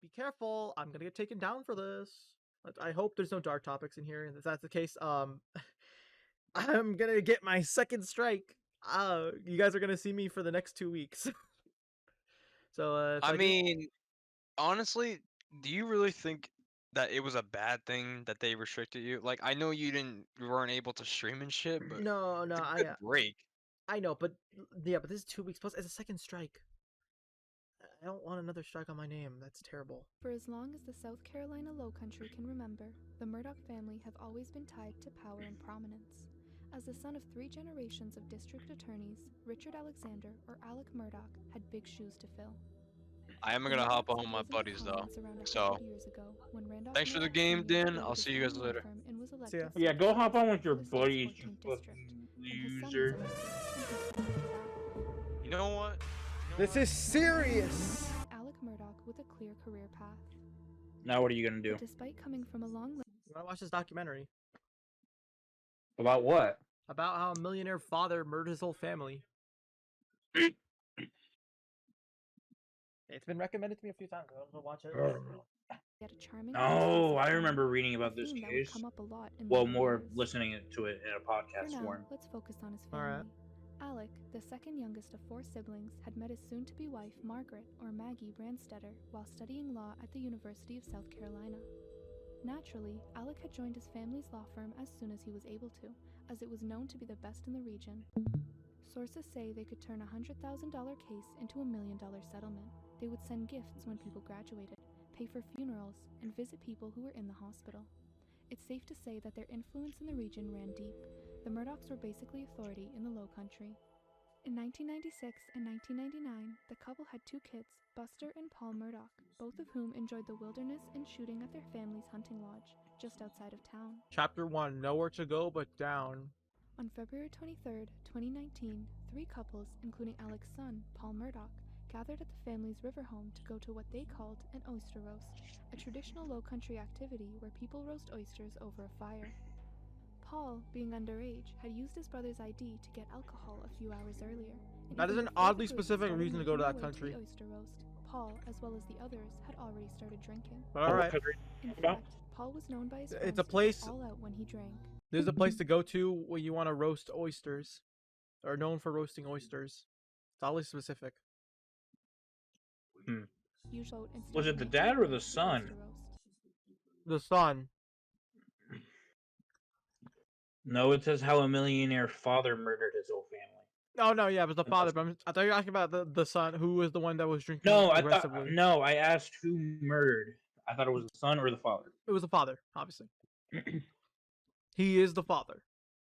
be careful. I'm gonna get taken down for this. I hope there's no dark topics in here. If that's the case, I'm gonna get my second strike. You guys are gonna see me for the next 2 weeks. So if I do, mean, honestly, do you really think that it was a bad thing that they restricted you? Like, I know you weren't able to stream and shit, but no, it's a good break. I know, but yeah, but this is 2 weeks plus as a second strike. I don't want another strike on my name. That's terrible. For as long as the South Carolina Lowcountry can remember, the Murdoch family have always been tied to power and prominence. As the son of 3 generations of district attorneys, Richard Alexander, or Alec Murdoch, had big shoes to fill. I am The gonna hop Murdochs on my rose into buddies though. prominence around 100 So, years ago when Randolph thanks for the Murdoch game, Sr. Dan. created I'll see you his guys own law later. firm and was See ya. elected Yeah, go state hop on with your for the state's buddies, you 14th fucking district, and his son was loser. elected, and he supported that. You know what? This is serious. Alec Murdoch with a clear career path. Now what are you gonna do? But despite coming from a long You wanna watch this documentary About what? about how a millionaire father murdered his whole family? It's been recommended to me a few times. I don't know, watch it. Yet a charming Oh, I remember reading about this theme that would case. come up a lot in Well, later more years. listening to it in a For podcast now, form. let's focus on his All family. right. Alec, the second youngest of 4 siblings, had met his soon-to-be wife Margaret, or Maggie Brandstetter, while studying law at the University of South Carolina. Naturally, Alec had joined his family's law firm as soon as he was able to, as it was known to be the best in the region. Sources say they could turn a $100,000 case into $1 million settlement. They would send gifts when people graduated, pay for funerals, and visit people who were in the hospital. It's safe to say that their influence in the region ran deep. The Murdochs were basically authority in the Low Country. In 1996 and 1999, the couple had 2 kids, Buster and Paul Murdoch, both of whom enjoyed the wilderness and shooting at their family's hunting lodge, just outside of town. Chapter 1: Nowhere to go but down. On February 23, 2019, 3 couples, including Alec's son, Paul Murdoch, gathered at the family's river home to go to what they called an oyster roast, a traditional Low Country activity where people roast oysters over a fire. Paul, being underage, had used his brother's ID to get alcohol a few hours earlier. and That is even an before the oddly group specific started reason to go to making that their way country. the oyster roast, Paul, as well as the others, had already started drinking. But alright, In About? fact, Paul was known by his It's friends a to go place- all out when he drank. there's a place to go to when you want to roast oysters. Or known for roasting oysters. It's oddly specific. Usually, Was it the instead of dad or making the oyster son? roast. The son. No, it says how a millionaire father murdered his whole family. Oh no, yeah, it was the father. But I thought you were asking about the son, who was the one that was drinking No, aggressively. I asked who murdered. I thought it was the son or the father. It was the father, obviously. He is the father.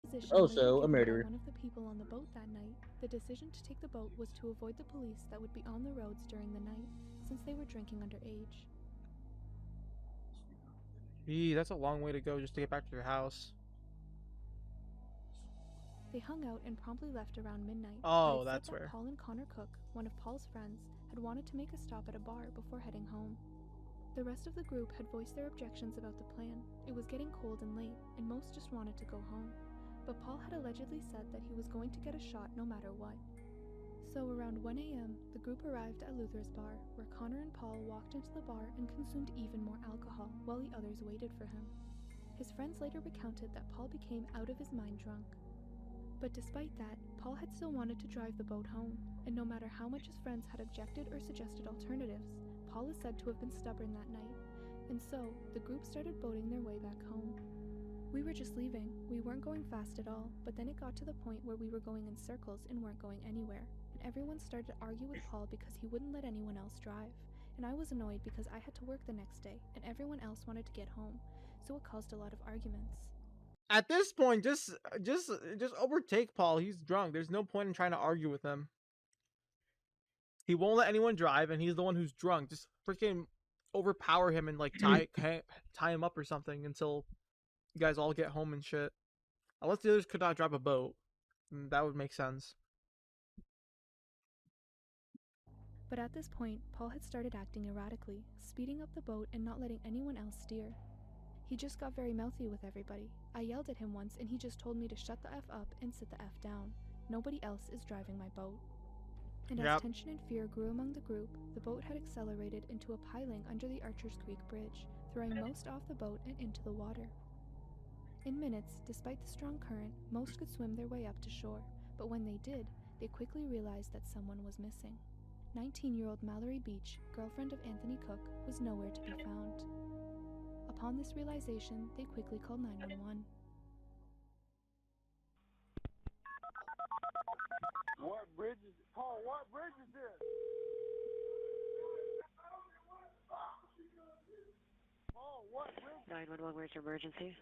Position Also, later a given by murderer. One of the people on the boat that night, the decision to take the boat was to avoid the police that would be on the roads during the night, since they were drinking underage. Gee, that's a long way to go just to get back to your house. They hung out and promptly left around midnight. Oh, but it's said that's that where. Paul and Connor Cook, one of Paul's friends, had wanted to make a stop at a bar before heading home. The rest of the group had voiced their objections about the plan. It was getting cold and late, and most just wanted to go home. But Paul had allegedly said that he was going to get a shot no matter what. So around 1 a.m., the group arrived at Luther's bar, where Connor and Paul walked into the bar and consumed even more alcohol, while the others waited for him. His friends later recounted that Paul became out of his mind drunk. But despite that, Paul had still wanted to drive the boat home, and no matter how much his friends had objected or suggested alternatives, Paul is said to have been stubborn that night, and so the group started boating their way back home. We were just leaving. We weren't going fast at all, but then it got to the point where we were going in circles and weren't going anywhere, and everyone started to argue with Paul because he wouldn't let anyone else drive, and I was annoyed because I had to work the next day, and everyone else wanted to get home, so it caused a lot of arguments. At this point, just overtake Paul. He's drunk. There's no point in trying to argue with him. He won't let anyone drive, and he's the one who's drunk. Just freaking overpower him and like tie him up or something until you guys all get home and shit. Unless the others could not drive a boat, that would make sense. But at this point, Paul had started acting erratically, speeding up the boat and not letting anyone else steer. He just got very mouthy with everybody. I yelled at him once and he just told me to shut the F up and sit the F down. Nobody else is driving my boat. And as Yep. tension and fear grew among the group, the boat had accelerated into a piling under the Archers Creek Bridge, throwing most off the boat and into the water. In minutes, despite the strong current, most could swim their way up to shore, but when they did, they quickly realized that someone was missing. 19-year-old Mallory Beach, girlfriend of Anthony Cook, was nowhere to be found. Upon this realization, they quickly called 911. What bridge is Paul, what bridge is this? Paul, what bridge? 911, where's your emergency?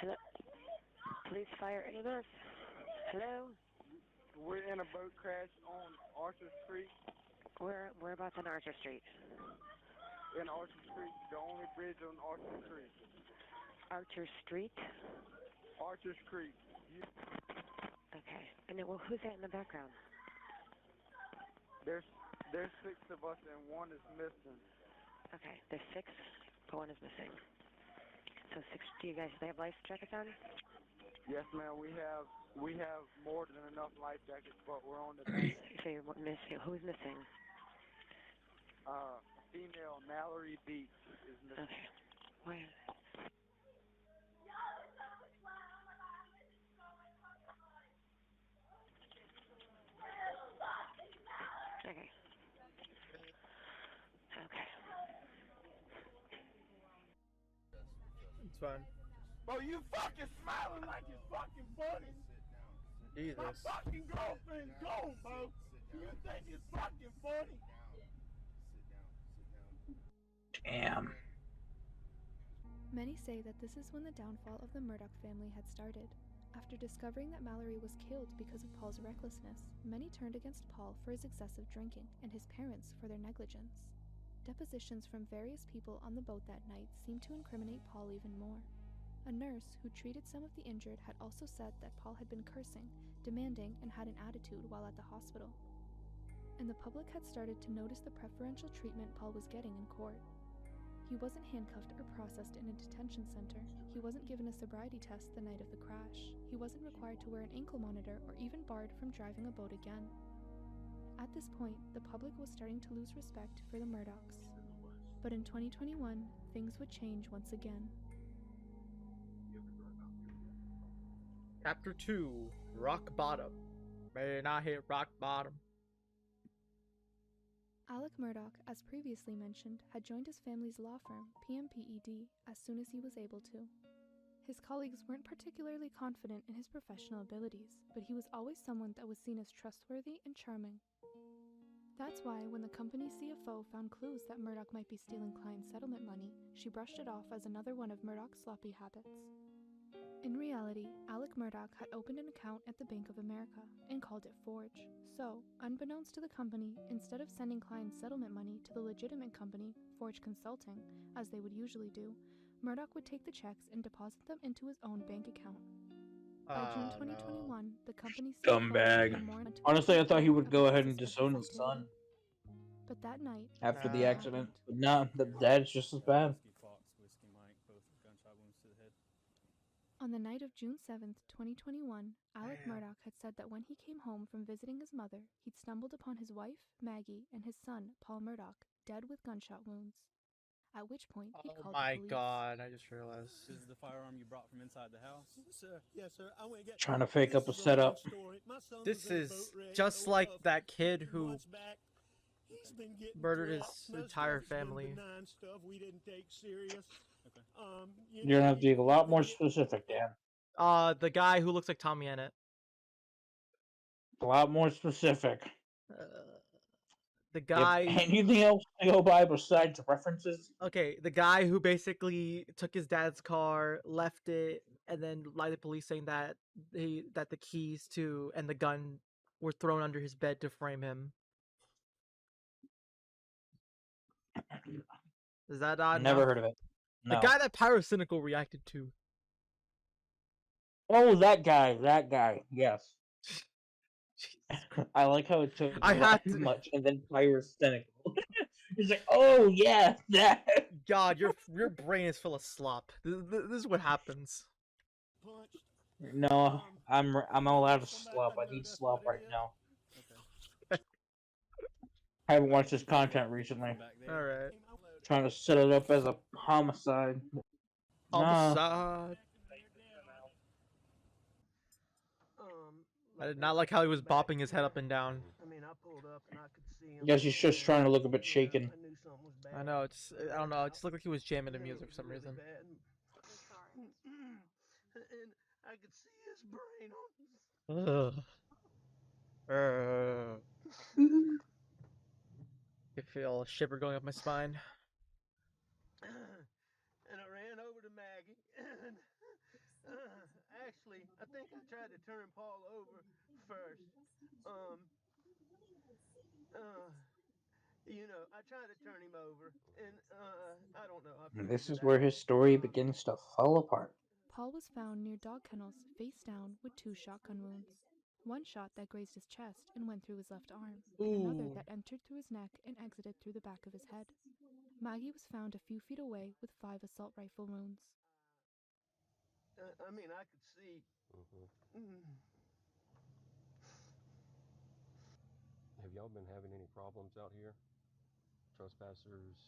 Hello? Police, fire, EMS? Hello? We're in a boat crash on Archer Street. Whereabouts on Archer Street? In Archer Street, the only bridge on Archer Street. Archer Street? Archer Street. Okay. And then, well, who's that in the background? There's 6 of us and 1 is missing. Okay, there's 6, but 1 is missing. So 6, do you guys have life jackets on? Yes, ma'am. We have more than enough life jackets, but we're on the bank. So you're missing, who's missing? Female Mallory Beach is missing. Okay. Where? Okay. Okay. It's fine. Bro, you fucking smiling like it's fucking funny. My Jesus. fucking girlfriend's gone, bro. You think it's fucking funny? Damn. Many say that this is when the downfall of the Murdoch family had started. After discovering that Mallory was killed because of Paul's recklessness, many turned against Paul for his excessive drinking and his parents for their negligence. Depositions from various people on the boat that night seemed to incriminate Paul even more. A nurse who treated some of the injured had also said that Paul had been cursing, demanding, and had an attitude while at the hospital. And the public had started to notice the preferential treatment Paul was getting in court. He wasn't handcuffed or processed in a detention center. He wasn't given a sobriety test the night of the crash. He wasn't required to wear an ankle monitor or even barred from driving a boat again. At this point, the public was starting to lose respect for the Murdochs. But in 2021, things would change once again. Chapter 2, Rock Bottom. May not hit rock bottom. Alec Murdoch, as previously mentioned, had joined his family's law firm, PMPED, as soon as he was able to. His colleagues weren't particularly confident in his professional abilities, but he was always someone that was seen as trustworthy and charming. That's why when the company's CFO found clues that Murdoch might be stealing client settlement money, she brushed it off as another one of Murdoch's sloppy habits. In reality, Alec Murdoch had opened an account at the Bank of America and called it Forge. So, unbeknownst to the company, instead of sending client settlement money to the legitimate company, Forge Consulting, as they would usually do, Murdoch would take the checks and deposit them into his own bank account. By June 2021, the company's Scumbag. Honestly, I thought he would go ahead and disown his son But that night, after the Ah. accident. But no, the dad's just as bad. On the night of June 7th, 2021, Alec Damn. Murdoch had said that when he came home from visiting his mother, he'd stumbled upon his wife, Maggie, and his son, Paul Murdoch, dead with gunshot wounds. At which point, he Oh called my the police. god, I just realized. This is the firearm you brought from inside the house? Sir, yes, sir. I went and got Trying to fake up a This is setup. long story. My son This was in a is boat wreck just like that kid 15 who months back. He's been getting murdered his threats. Most entire of it's been family. benign stuff we didn't take serious. Okay. You're gonna have to be a lot more specific, Dan. The guy who looks like Tommy Ennett. A lot more specific. The If guy. anything else to go by besides references? Okay, the guy who basically took his dad's car, left it, and then lied to the police saying that the keys to and the gun were thrown under his bed to frame him. Is that odd? Never enough? heard of it. The No. guy that Pyrocynical reacted to. Oh, that guy. Yes. I like how it took I had too to- much, and then Pyro's cynical. He's like, oh yeah, that. God, your brain is full of slop. This is what happens. Punched. No, I'm allowed to slop. I need slop right now. I haven't watched his content recently. Back there. All right. Trying to set it up as a homicide. Nah. Homicide. I did not Like like how he was bopping his head up and down. I mean, I pulled up and I could see him. Guess he's just trying to look a bit and, shaken. I knew something was bad. I know. It's I don't know. It just looked like he was jamming to music for some reason. And I could see his brain on. Ugh. I feel a shiver going up my spine. And I ran over to Maggie. And actually, I think I tried to turn Paul over first. You know, I tried to turn him over, and I don't know. I This figured is it where out. his story begins to fall apart. Paul was found near dog kennels, face down, with 2 shotgun wounds. One shot that grazed his chest and went through his left arm, and another Ooh. that entered through his neck and exited through the back of his head. Maggie was found a few feet away with 5 assault rifle wounds. I mean, I could see. Have y'all been having any problems out here? Trespassers,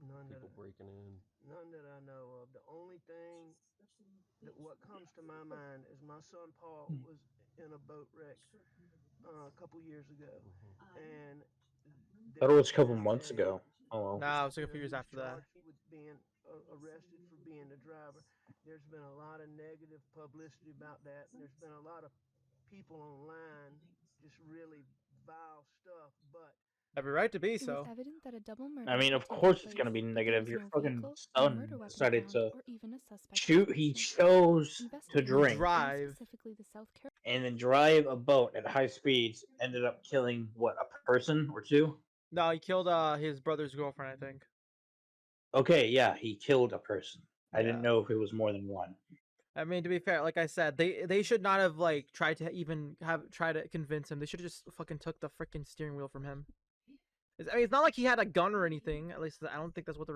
None that, people breaking in? none that I know of. The only thing that what comes to my mind is my son Paul was in a boat wreck a couple years ago, and Thought it was a couple months ago. Oh well. Nah, it was like a few he years was after that. charged with being arrested for being the driver. There's been a lot of negative publicity about that, and there's been a lot of people online just really vile stuff, but Every right to be It so. was evident that a double murder I mean, had of taken course it's place, gonna be but there negative. was Your no fucking vehicle, no son murder weapon decided found, to or even a suspect shoot. in He possession. chose to Investigators, drink and Drive. specifically the South Carolina and then drive a boat at high speeds. Ended up killing what, a person or two? No, he killed his brother's girlfriend, I think. Okay, yeah, he killed a person. I didn't Yeah. know if it was more than one. I mean, to be fair, like I said, they should not have like tried to even try to convince him. They should have just fucking took the freaking steering wheel from him. I mean, it's not like he had a gun or anything. At least I don't think that's what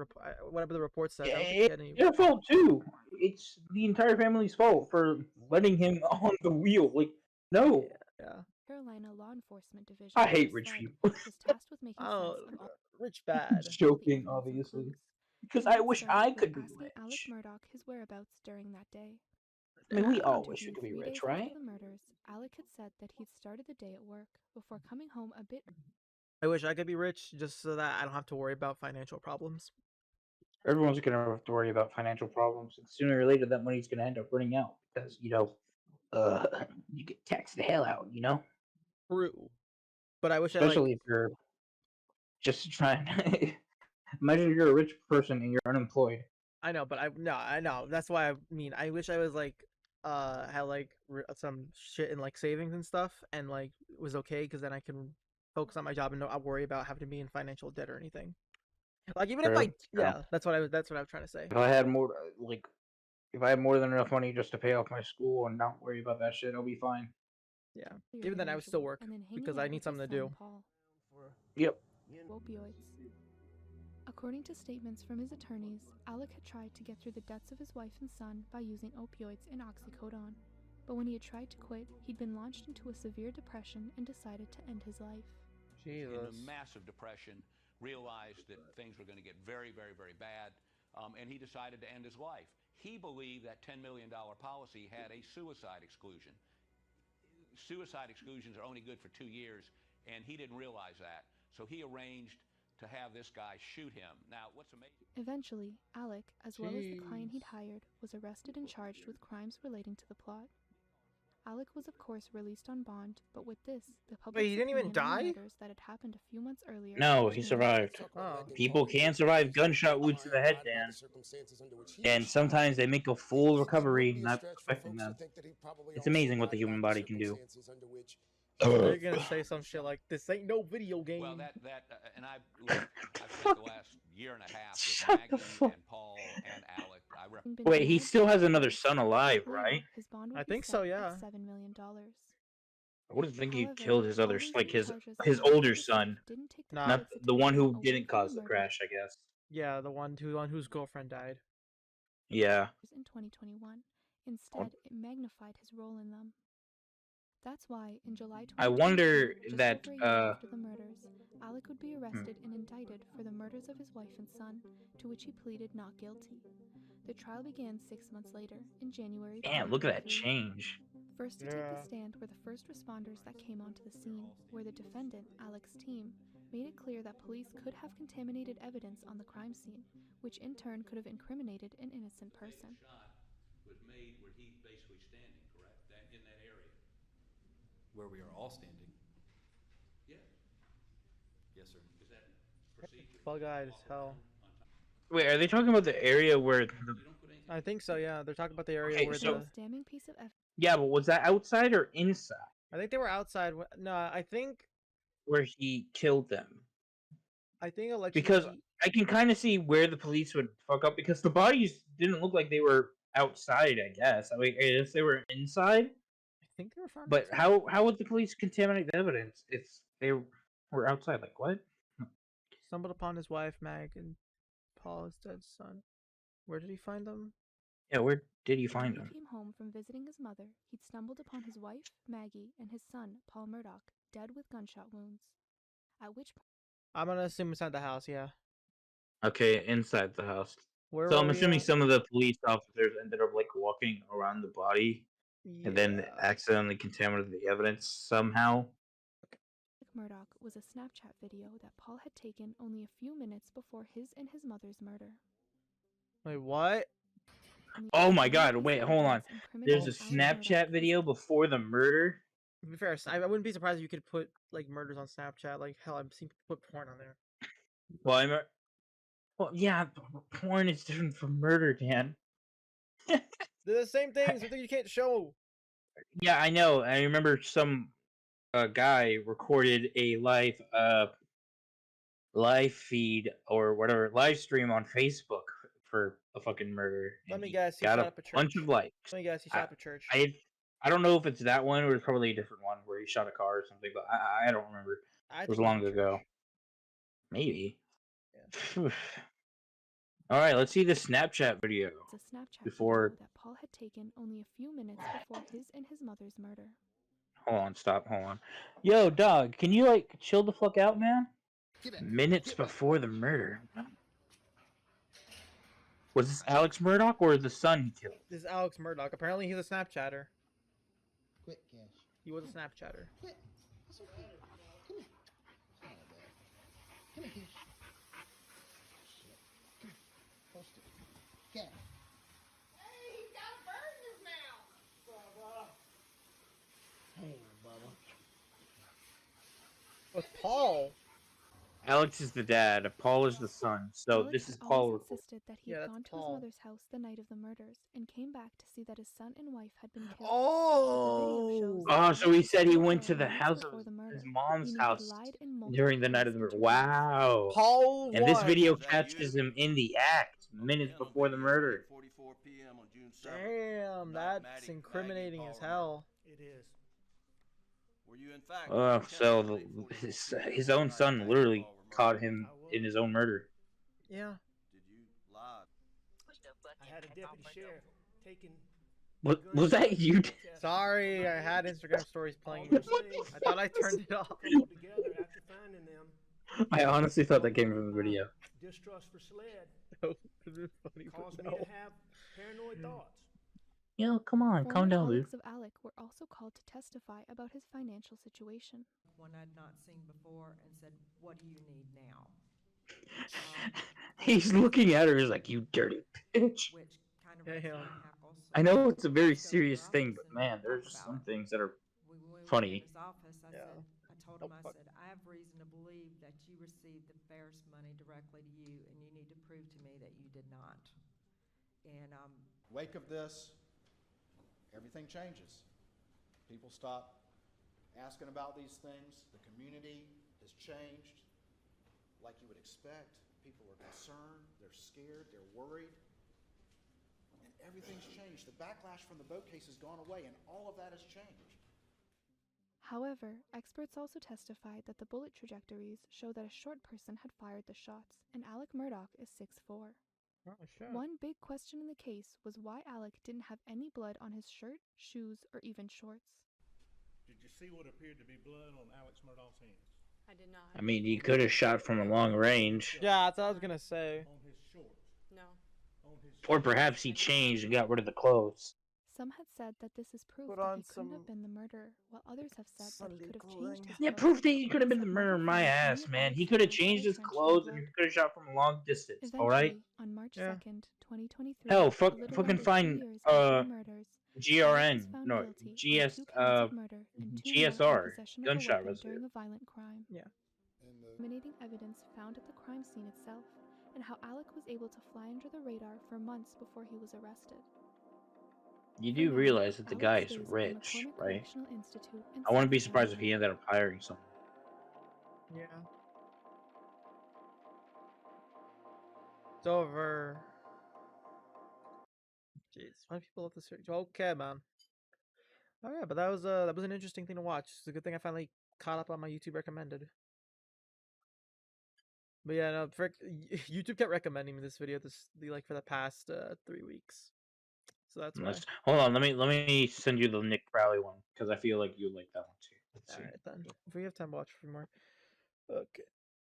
whatever the report says. I don't think he It's had any. their fault too. It's the entire family's fault for letting him on the wheel. Like, no, Yeah. Carolina Law Enforcement Division, I hate or rich SLED, people. was tasked with making Oh, sense of all rich I'm bad. the joking, evidence and obviously, clues. because And I that wish started I with could be asking Alec rich. Murdoch his whereabouts during that day. I mean, we Yeah. all wish we Interviewed could be 3 rich, days right? after the murders, Alec had said that he'd started the day at work before coming home a bit I wish I could be rich just so that I don't have to worry about financial problems. Everyone's gonna have to worry about financial problems, and sooner or later that money's gonna end up running out because you get taxed the hell out. True. But I wish Especially if you're just trying. Imagine you're a rich person and you're unemployed. I know, but I know. That's why I mean, I wish I was like, had like some shit in like savings and stuff, and like was okay, because then I can focus on my job and not worry about having to be in financial debt or anything. Like even if True, I, true. yeah, that's what I was trying to say. If I had more, if I had more than enough money just to pay off my school and not worry about that shit, I'll be fine. Yeah. earlier Even than then, I would still usual, work and then hanging because out I need with his something to son, do. Paul. for Yep. Opioids. According to statements from his attorneys, Alec had tried to get through the deaths of his wife and son by using opioids and oxycodone. But when he had tried to quit, he'd been launched into a severe depression and decided to end his life. Jesus. In a massive depression, realized that things were going to get very, very, very bad, and he decided to end his life. He believed that $10 million policy had a suicide exclusion. Suicide exclusions are only good for 2 years, and he didn't realize that. So he arranged to have this guy shoot him. Now, what's amazing... Eventually, Alec, as well as the client he'd hired, was arrested and charged with crimes relating to the plot. Alec was of course released on bond, but with this, the public's Wait, he didn't even opinion on the die? murders that had happened a few months earlier. No, was he changed. survived. Oh. People can survive gunshot wounds to the head, Dan. And sometimes they make a full recovery, not affecting them. It's amazing what the human body can do. They're gonna say some shit like, "This ain't no video game." Well, and I've spent the last year and a half with Shut the Maggie fuck. and Paul and Alec. Having been Wait, he denied still has bail, another son alive, later, right? His bond would I be think set so, at yeah. $7 million. I wouldn't think he However, killed his other, Paul was like in his charges his that Alec older himself son, didn't take the Nah. not profits the of one taking who away didn't from cause the murders crash, I guess. Yeah, the one whose girlfriend died. Yeah. in 2021. Instead, it magnified his role in them. That's why, in July I 2022, wonder just that over a year after the murders, Alec would be arrested and indicted for the murders of his wife and son, to which he pleaded not guilty. The trial began 6 months later, in January damn, look at that 2023. change. First to take the stand were the first responders that came onto the scene, where the defendant, Alec's team, made it clear that police could have contaminated evidence on the crime scene, which in turn could have incriminated an innocent person. The shot was made where he's basically standing, correct? In that area. Where we are all standing. Yes. Yes, sir. Is that procedure? Bug-eyed as hell. Wait, are they talking about the area where the... I think so, yeah. They're talking about the area Okay, where so- the... This damning piece of evidence. Yeah, but was that outside or inside I think they were outside. No, I think where he killed them? allegedly... Because I can kind of see where the police would fuck up, because the bodies didn't look like they were outside, I guess. I mean, I guess they were inside. I think they were found But outside. how would the police contaminate the evidence if they were outside? Like, what? Stumbled upon his wife, Mag, and Paul's dead son. Where did he find them? Yeah, where did you When find he them? came home from visiting his mother, he'd stumbled upon his wife, Maggie, and his son, Paul Murdoch, dead with gunshot wounds. At which point, I'm gonna assume inside the house, yeah. Okay, inside the house. Where So were I'm we assuming at? some of the police officers ended up like walking around the body and then Yeah. accidentally contaminated the evidence somehow. Murdoch was a Snapchat video that Paul had taken only a few minutes before his and his mother's murder. Wait, what? And the Oh my only god, piece of wait, hold on. evidence There's incriminating a Alec Murdoch Snapchat was video before the murder? To be fair, I wouldn't be surprised if you could put like murders on Snapchat. Like hell, I've seen people put porn on there. Well, well, yeah, porn is different from murder, Dan. They're the same things. Something you can't show. Yeah, I know. I remember some guy recorded a live feed or whatever, live stream on Facebook for a fucking murder. Let and me he guess, he got shot a up a church. bunch of likes. Let me guess, he shot up a church. I don't know if it's that one or it's probably a different one where he shot a car or something, but I don't remember. It was long ago. Maybe. Yeah. All right, let's see the Snapchat video. It's a Snapchat before. video that Paul had taken only a few minutes before his and his mother's murder. Hold on, stop. Hold on. Yo, dog, can you like chill the fuck out, man? Minutes before the murder. Was this Alex Murdoch or the son he killed? This is Alex Murdoch. Apparently, he's a Snapchatter. Quit, Cash. He was a Snapchatter. Quit. It's okay. Come here. Come on, Dad. Come here, Cash. Shit. Come here. Post it. Cash. Hey, he's got a bird in his mouth. Hey, Bubba. With Paul. Alex is the dad. Paul is the son. So Alex this had is Paul. always insisted that he Yeah, had that's gone to Paul. his mother's house the night of the murders and came back to see that his son and wife had been killed. Oh. Oh, so he said he went to the Minutes house of before the murder, his mom's meaning he'd house lied in multiple during the night of police the murder. interviews. Wow. Paul And this won. video catches him in the act minutes before the murder. 44 p.m. on June 7th. Damn, that's incriminating as hell. It is. Were you in fact? So his own son literally caught him in his own murder. Yeah. Did you lie? I had a deputy sheriff taking. Was that you? Sorry, I had Instagram stories playing. All those things I thought I turned it off. coupled together after finding them. I honestly thought that came from the video. Distrust for SLED No, this is funny, but caused me no. to have paranoid thoughts. Yo, come on, calm Former down, dude. colleagues of Alec were also called to testify about his financial situation. One I'd not seen before and said, "What do you need now?" He's looking at her. He's like, "You dirty bitch." Which kind of Yeah, raised yeah. my hackles. So I know it's a very we go to serious her thing, office but and man, talk there's about some it. things that are When we went funny. in his office, I Yeah. said, I told him, Oh, I fuck. said, I have reason to believe that you received the Ferris money directly to you, and you need to prove to me that you did not. And Wake of this, everything changes. People stop asking about these things. The community has changed like you would expect. People are concerned, they're scared, they're worried. And everything's changed. The backlash from the boat case has gone away, and all of that has changed. However, experts also testified that the bullet trajectories show that a short person had fired the shots, and Alec Murdoch is 6'4". Oh, shit. One big question in the case was why Alec didn't have any blood on his shirt, shoes, or even shorts. Did you see what appeared to be blood on Alex Murdaugh's hands? I did not. I mean, he could have shot from a long range. Yeah, that's what I was gonna say. On his shorts. No. On his Or perhaps he changed and got rid of the clothes. Some had said that this is proof Put that on he couldn't some have been the murderer, while others have said that he Sunday could have clothing. changed his Yeah, clothes. proof that he could have been the Except murderer, never my found ass, any of man. Alex He could have Murdaugh's changed other his trench clothes blood. and he could have shot from a long distance, Eventually, alright? on March Yeah. 2nd, 2023, Hell, a little fucking under 2 find, years after the murders, Alex was GRN, found no, guilty on GS, 2 counts of murder and 2 more GSR, in possession of a gunshot weapon residue. during a violent crime. Yeah. Incriminating evidence found at the crime scene itself, and how Alec was able to fly under the radar for months before he was arrested. You For do now, realize that the Alec guy is stays at the rich, McCormick right? Correctional Institute in I wouldn't be South surprised if he Carolina. ended up hiring someone. Yeah. It's over. Jeez, why do people love this series? Okay, man. Oh yeah, but that was an interesting thing to watch. It's a good thing I finally caught up on my YouTube recommended. But yeah, no, YouTube kept recommending me this video for the past 3 weeks. So that's why. Hold on, let me send you the Nick Crowley one because I feel like you like that one too. Let's see. Alright then. If we have time, watch a few more. Okay.